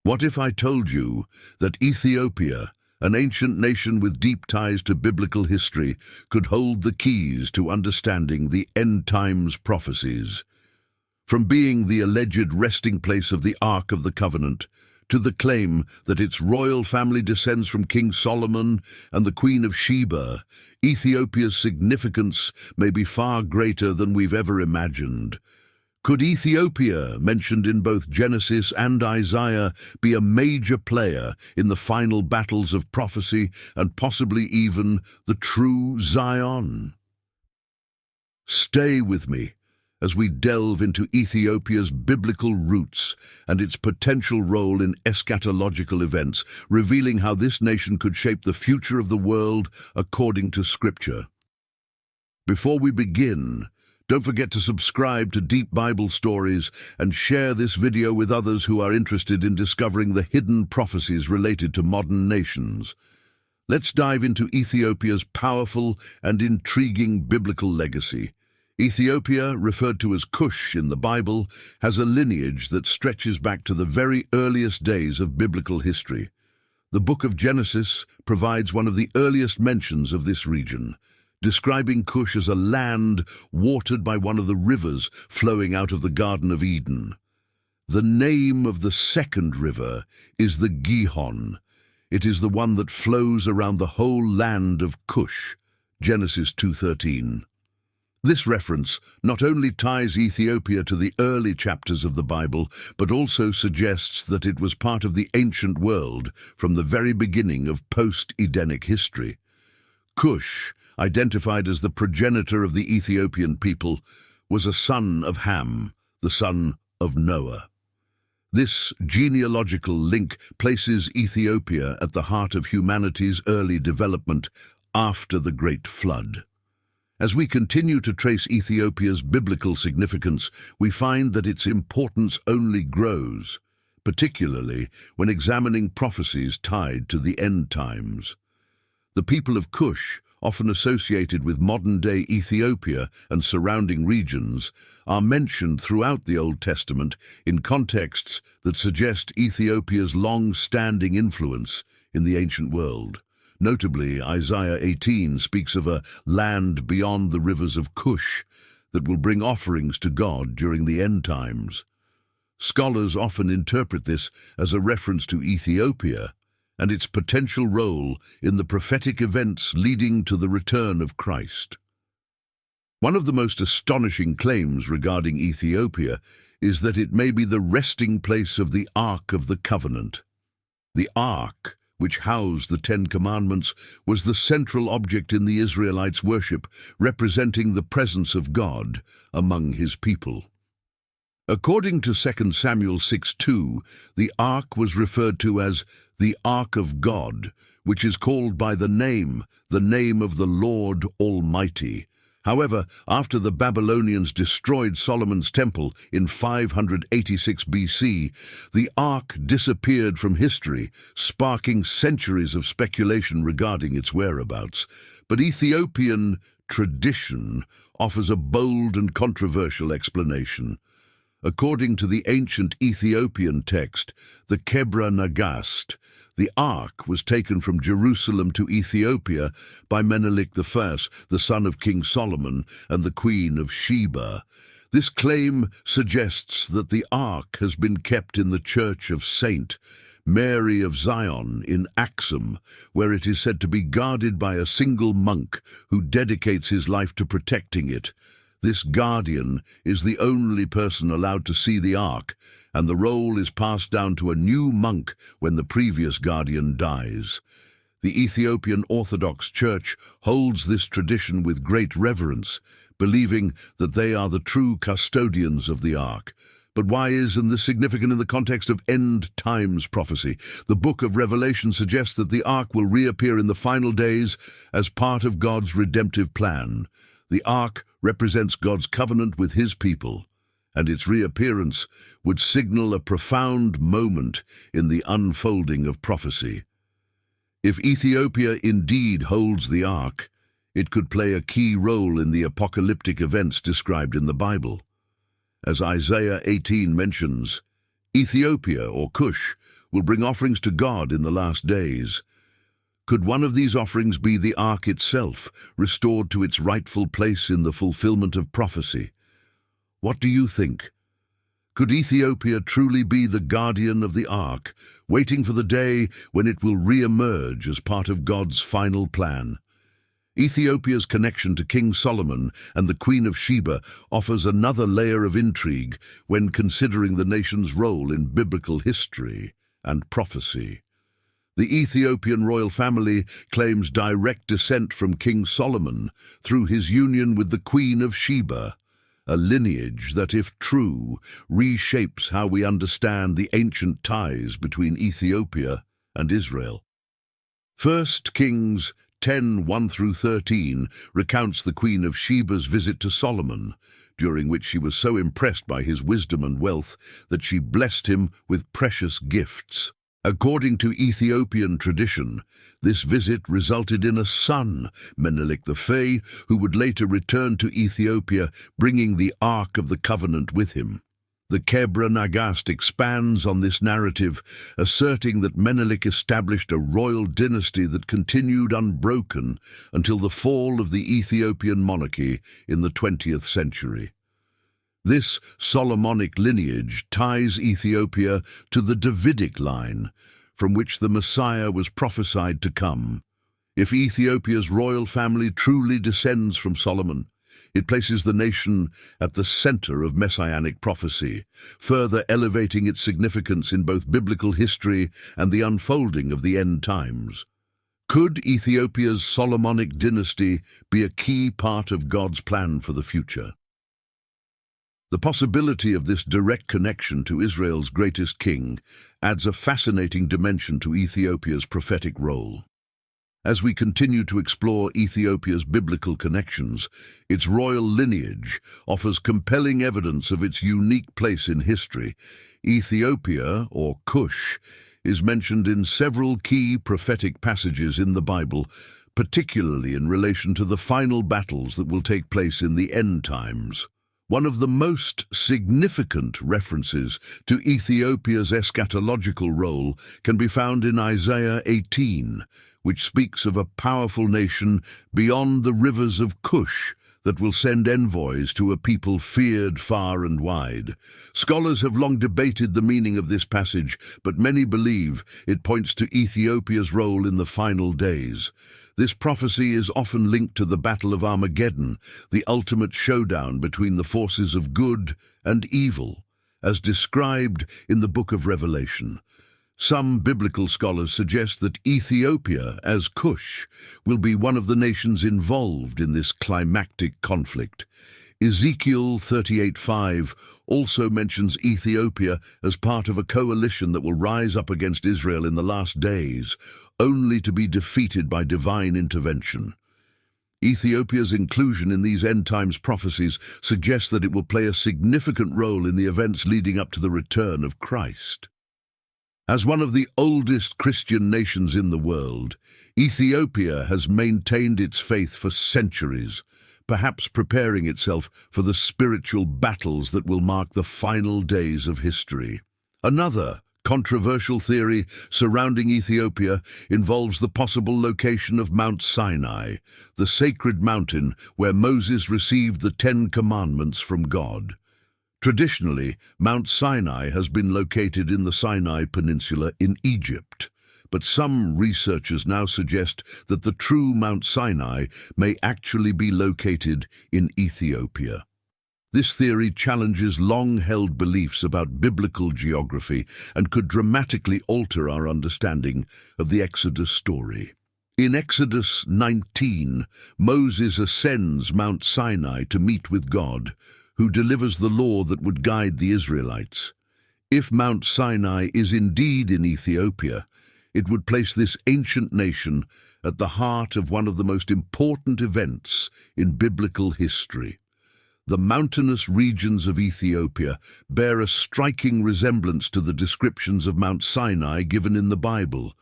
What if I told you that Ethiopia, an ancient nation with deep ties to biblical history, could hold the keys to understanding the end times prophecies? From being the alleged resting place of the Ark of the Covenant, to the claim that its royal family descends from King Solomon and the Queen of Sheba, Ethiopia's significance may be far greater than we've ever imagined. Could Ethiopia, mentioned in both Genesis and Isaiah, be a major player in the final battles of prophecy and possibly even the true Zion? Stay with me as we delve into Ethiopia's biblical roots and its potential role in eschatological events, revealing how this nation could shape the future of the world according to Scripture. Before we begin, don't forget to subscribe to Deep Bible Stories and share this video with others who are interested in discovering the hidden prophecies related to modern nations. Let's dive into Ethiopia's powerful and intriguing biblical legacy. Ethiopia, referred to as Kush in the Bible, has a lineage that stretches back to the very earliest days of biblical history. The book of Genesis provides one of the earliest mentions of this region, describing Kush as a land watered by one of the rivers flowing out of the Garden of Eden. The name of the second river is the Gihon. It is the one that flows around the whole land of Kush, Genesis 2:13. This reference not only ties Ethiopia to the early chapters of the Bible, but also suggests that it was part of the ancient world from the very beginning of post-Edenic history. Kush, identified as the progenitor of the Ethiopian people, was a son of Ham, the son of Noah. This genealogical link places Ethiopia at the heart of humanity's early development after the Great Flood. As we continue to trace Ethiopia's biblical significance, we find that its importance only grows, particularly when examining prophecies tied to the end times. The people of Kush, often associated with modern-day Ethiopia and surrounding regions, are mentioned throughout the Old Testament in contexts that suggest Ethiopia's long-standing influence in the ancient world. Notably, Isaiah 18 speaks of a land beyond the rivers of Kush that will bring offerings to God during the end times. Scholars often interpret this as a reference to Ethiopia and its potential role in the prophetic events leading to the return of Christ. One of the most astonishing claims regarding Ethiopia is that it may be the resting place of the Ark of the Covenant. The Ark, which housed the Ten Commandments, was the central object in the Israelites' worship, representing the presence of God among his people. According to 2 Samuel 6:2, the Ark was referred to as the Ark of God, which is called by the name of the Lord Almighty. However, after the Babylonians destroyed Solomon's temple in 586 BC, the Ark disappeared from history, sparking centuries of speculation regarding its whereabouts. But Ethiopian tradition offers a bold and controversial explanation. According to the ancient Ethiopian text, the Kebra Nagast, the Ark was taken from Jerusalem to Ethiopia by Menelik I, the son of King Solomon and the Queen of Sheba. This claim suggests that the Ark has been kept in the Church of Saint Mary of Zion in Axum, where it is said to be guarded by a single monk who dedicates his life to protecting it. This guardian is the only person allowed to see the Ark, and the role is passed down to a new monk when the previous guardian dies. The Ethiopian Orthodox Church holds this tradition with great reverence, believing that they are the true custodians of the Ark. But why isn't this significant in the context of end times prophecy? The book of Revelation suggests that the Ark will reappear in the final days as part of God's redemptive plan. The Ark represents God's covenant with his people, and its reappearance would signal a profound moment in the unfolding of prophecy. If Ethiopia indeed holds the Ark, it could play a key role in the apocalyptic events described in the Bible. As Isaiah 18 mentions, Ethiopia, or Kush, will bring offerings to God in the last days. Could one of these offerings be the Ark itself, restored to its rightful place in the fulfillment of prophecy? What do you think? Could Ethiopia truly be the guardian of the Ark, waiting for the day when it will re-emerge as part of God's final plan? Ethiopia's connection to King Solomon and the Queen of Sheba offers another layer of intrigue when considering the nation's role in biblical history and prophecy. The Ethiopian royal family claims direct descent from King Solomon through his union with the Queen of Sheba, a lineage that, if true, reshapes how we understand the ancient ties between Ethiopia and Israel. 1 Kings 10:1-13 recounts the Queen of Sheba's visit to Solomon, during which she was so impressed by his wisdom and wealth that she blessed him with precious gifts. According to Ethiopian tradition, this visit resulted in a son, Menelik the Fae, who would later return to Ethiopia, bringing the Ark of the Covenant with him. The Kebra Nagast expands on this narrative, asserting that Menelik established a royal dynasty that continued unbroken until the fall of the Ethiopian monarchy in the 20th century. This Solomonic lineage ties Ethiopia to the Davidic line, from which the Messiah was prophesied to come. If Ethiopia's royal family truly descends from Solomon, it places the nation at the center of messianic prophecy, further elevating its significance in both biblical history and the unfolding of the end times. Could Ethiopia's Solomonic dynasty be a key part of God's plan for the future? The possibility of this direct connection to Israel's greatest king adds a fascinating dimension to Ethiopia's prophetic role. As we continue to explore Ethiopia's biblical connections, its royal lineage offers compelling evidence of its unique place in history. Ethiopia, or Kush, is mentioned in several key prophetic passages in the Bible, particularly in relation to the final battles that will take place in the end times. One of the most significant references to Ethiopia's eschatological role can be found in Isaiah 18, which speaks of a powerful nation beyond the rivers of Kush that will send envoys to a people feared far and wide. Scholars have long debated the meaning of this passage, but many believe it points to Ethiopia's role in the final days. This prophecy is often linked to the Battle of Armageddon, the ultimate showdown between the forces of good and evil, as described in the Book of Revelation. Some biblical scholars suggest that Ethiopia, as Kush, will be one of the nations involved in this climactic conflict. Ezekiel 38:5 also mentions Ethiopia as part of a coalition that will rise up against Israel in the last days, only to be defeated by divine intervention. Ethiopia's inclusion in these end-times prophecies suggests that it will play a significant role in the events leading up to the return of Christ. As one of the oldest Christian nations in the world, Ethiopia has maintained its faith for centuries, perhaps preparing itself for the spiritual battles that will mark the final days of history. Another controversial theory surrounding Ethiopia involves the possible location of Mount Sinai, the sacred mountain where Moses received the 10 Commandments from God. Traditionally, Mount Sinai has been located in the Sinai Peninsula in Egypt, but some researchers now suggest that the true Mount Sinai may actually be located in Ethiopia. This theory challenges long-held beliefs about biblical geography and could dramatically alter our understanding of the Exodus story. In Exodus 19, Moses ascends Mount Sinai to meet with God, who delivers the law that would guide the Israelites. If Mount Sinai is indeed in Ethiopia, it would place this ancient nation at the heart of one of the most important events in biblical history. The mountainous regions of Ethiopia bear a striking resemblance to the descriptions of Mount Sinai given in the Bible.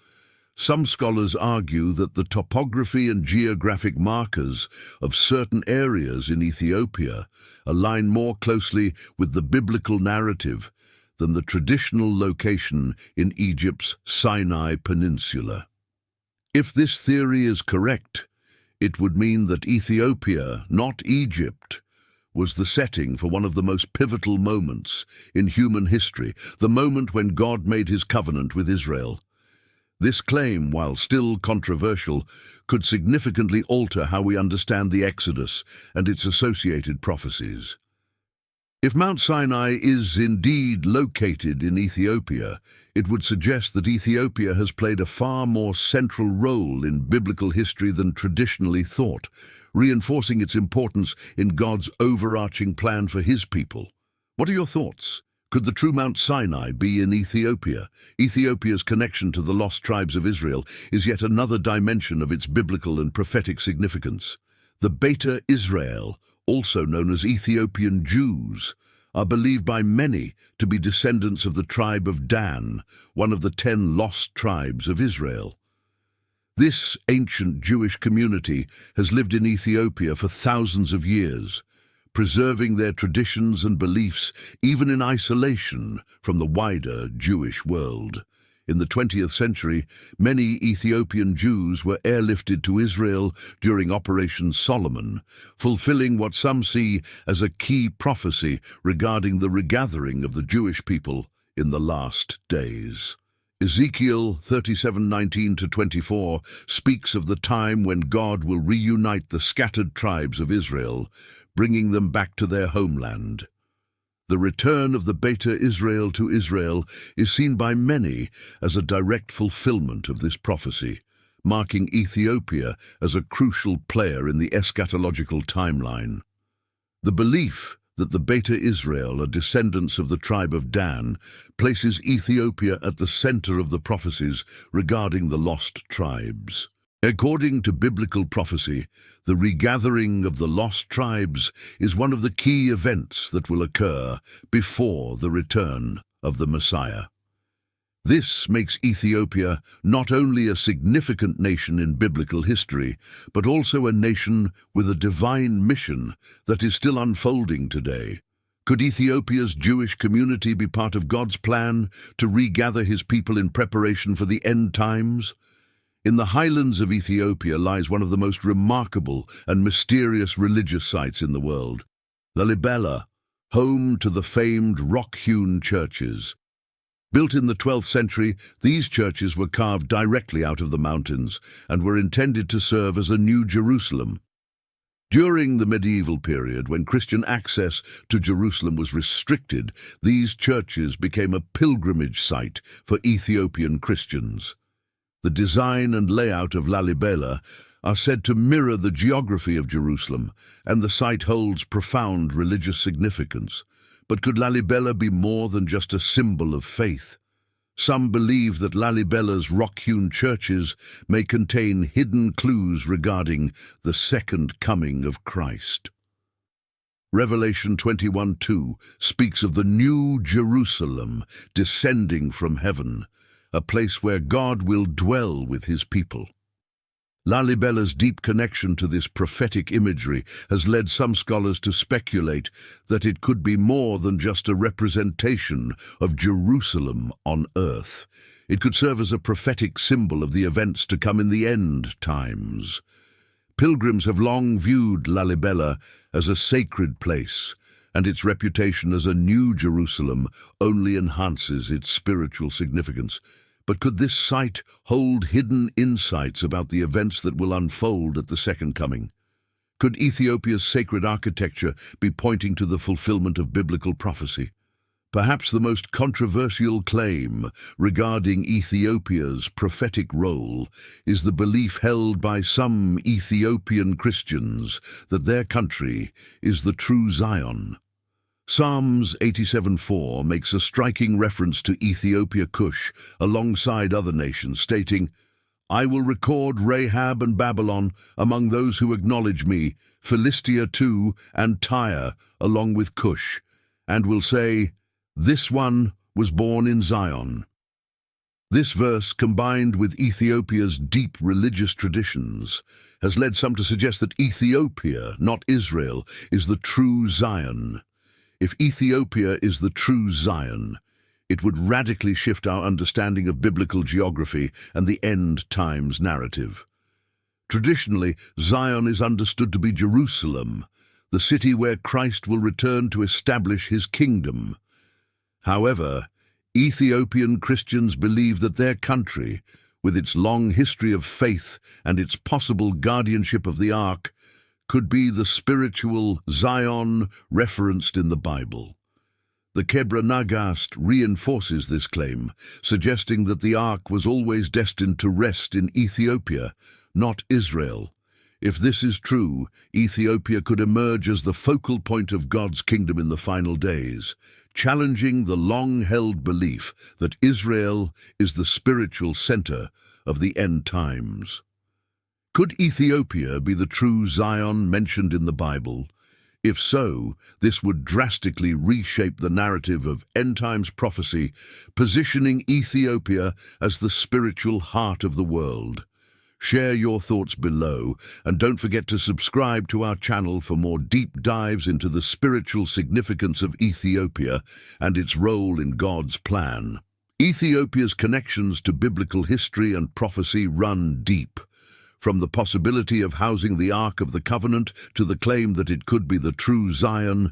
Some scholars argue that the topography and geographic markers of certain areas in Ethiopia align more closely with the biblical narrative than the traditional location in Egypt's Sinai Peninsula. If this theory is correct, it would mean that Ethiopia, not Egypt, was the setting for one of the most pivotal moments in human history, the moment when God made his covenant with Israel. This claim, while still controversial, could significantly alter how we understand the Exodus and its associated prophecies. If Mount Sinai is indeed located in Ethiopia, it would suggest that Ethiopia has played a far more central role in biblical history than traditionally thought, reinforcing its importance in God's overarching plan for his people. What are your thoughts? Could the true Mount Sinai be in Ethiopia? Ethiopia's connection to the lost tribes of Israel is yet another dimension of its biblical and prophetic significance. The Beta Israel, also known as Ethiopian Jews, are believed by many to be descendants of the tribe of Dan, one of the 10 lost tribes of Israel. This ancient Jewish community has lived in Ethiopia for thousands of years, preserving their traditions and beliefs even in isolation from the wider Jewish world. In the 20th century, many Ethiopian Jews were airlifted to Israel during Operation Solomon, fulfilling what some see as a key prophecy regarding the regathering of the Jewish people in the last days. Ezekiel 37:19-24 speaks of the time when God will reunite the scattered tribes of Israel, bringing them back to their homeland. The return of the Beta Israel to Israel is seen by many as a direct fulfillment of this prophecy, marking Ethiopia as a crucial player in the eschatological timeline. The belief that the Beta Israel are descendants of the tribe of Dan places Ethiopia at the center of the prophecies regarding the lost tribes. According to biblical prophecy, the regathering of the lost tribes is one of the key events that will occur before the return of the Messiah. This makes Ethiopia not only a significant nation in biblical history, but also a nation with a divine mission that is still unfolding today. Could Ethiopia's Jewish community be part of God's plan to regather his people in preparation for the end times? In the highlands of Ethiopia lies one of the most remarkable and mysterious religious sites in the world, Lalibela, home to the famed rock-hewn churches. Built in the 12th century, these churches were carved directly out of the mountains and were intended to serve as a new Jerusalem. During the medieval period, when Christian access to Jerusalem was restricted, these churches became a pilgrimage site for Ethiopian Christians. The design and layout of Lalibela are said to mirror the geography of Jerusalem, and the site holds profound religious significance. But could Lalibela be more than just a symbol of faith? Some believe that Lalibela's rock-hewn churches may contain hidden clues regarding the second coming of Christ. Revelation 21:2 speaks of the new Jerusalem descending from heaven, a place where God will dwell with his people. Lalibela's deep connection to this prophetic imagery has led some scholars to speculate that it could be more than just a representation of Jerusalem on earth. It could serve as a prophetic symbol of the events to come in the end times. Pilgrims have long viewed Lalibela as a sacred place, and its reputation as a new Jerusalem only enhances its spiritual significance. But could this site hold hidden insights about the events that will unfold at the second coming? Could Ethiopia's sacred architecture be pointing to the fulfillment of biblical prophecy? Perhaps the most controversial claim regarding Ethiopia's prophetic role is the belief held by some Ethiopian Christians that their country is the true Zion. Psalms 87:4 makes a striking reference to Ethiopia Kush alongside other nations, stating, "I will record Rahab and Babylon among those who acknowledge me, Philistia too, and Tyre, along with Kush, and will say, this one was born in Zion." This verse, combined with Ethiopia's deep religious traditions, has led some to suggest that Ethiopia, not Israel, is the true Zion. If Ethiopia is the true Zion, It would radically shift our understanding of biblical geography and the end times narrative. Traditionally, Zion is understood to be Jerusalem, the city where Christ will return to establish his kingdom. However, Ethiopian Christians believe that their country, with its long history of faith and its possible guardianship of the Ark, could be the spiritual Zion referenced in the Bible. The Kebra Nagast reinforces this claim, suggesting that the Ark was always destined to rest in Ethiopia, not Israel. If this is true, Ethiopia could emerge as the focal point of God's kingdom in the final days, challenging the long-held belief that Israel is the spiritual center of the end times. Could Ethiopia be the true Zion mentioned in the Bible? If so, this would drastically reshape the narrative of end times prophecy, positioning Ethiopia as the spiritual heart of the world. Share your thoughts below, and don't forget to subscribe to our channel for more deep dives into the spiritual significance of Ethiopia and its role in God's plan. Ethiopia's connections to biblical history and prophecy run deep. From the possibility of housing the Ark of the Covenant to the claim that it could be the true Zion,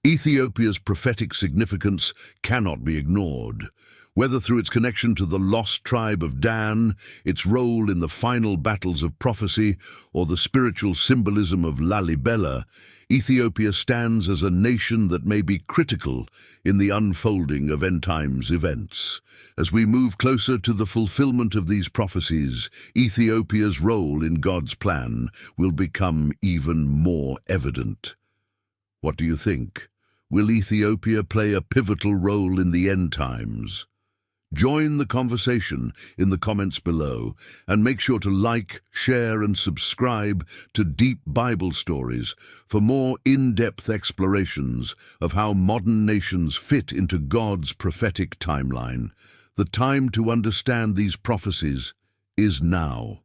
Ethiopia's prophetic significance cannot be ignored. Whether through its connection to the lost tribe of Dan, its role in the final battles of prophecy, or the spiritual symbolism of Lalibela, Ethiopia stands as a nation that may be critical in the unfolding of end times events. As we move closer to the fulfillment of these prophecies, Ethiopia's role in God's plan will become even more evident. What do you think? Will Ethiopia play a pivotal role in the end times? Join the conversation in the comments below, and make sure to like, share, and subscribe to Deep Bible Stories for more in-depth explorations of how modern nations fit into God's prophetic timeline. The time to understand these prophecies is now.